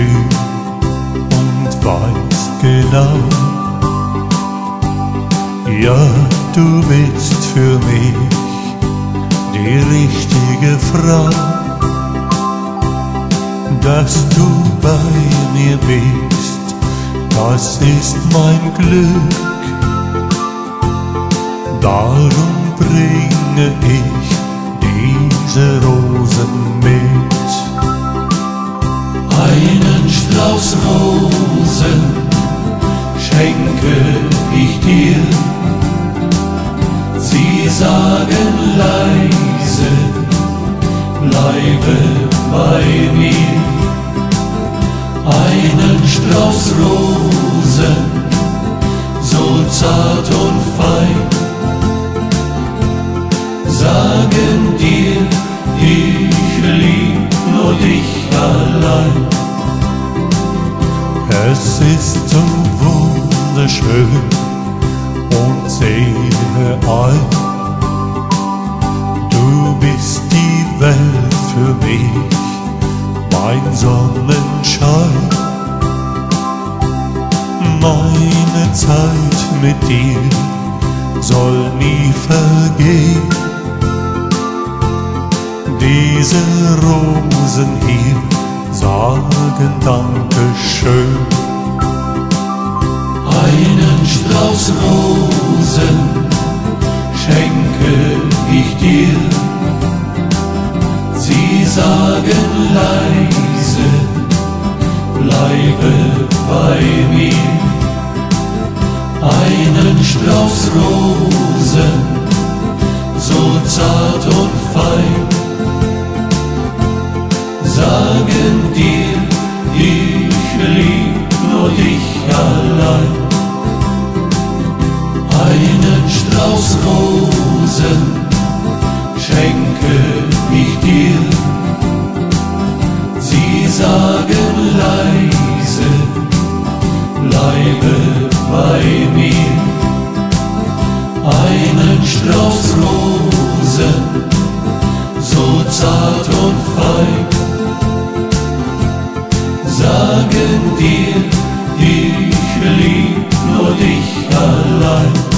früh und weiß genau, ja, du bist für mich die richtige Frau. Dass du bei mir bist, das ist mein Glück. Darum bringe ich diese Rosen mit. Einen Strauß Rosen schenke ich dir. Sie sagen leise, bleibe bei mir. Einen Strauß Rosen, so zart und fein, sagen dir, ich lieb nur dich allein. Es ist so wunderschön und sehr alt. Du bist die Welt für mich, mein Sonnenschein. Meine Zeit mit dir soll nie vergehen. Diese Rosen hier sagen Dankeschön. Einen Strauß Rosen schenke ich dir. Sie sagen leise, bleibe bei mir. Einen Strauß Rosen, so zart und fein, sagen dir, ich lieb nur dich allein. Einen Strauß Rosen schenke ich dir. Sie sagen leise, bleibe bei mir. Einen Strauß Rosen, so zart und fein, sagen dir, ich lieb nur dich allein.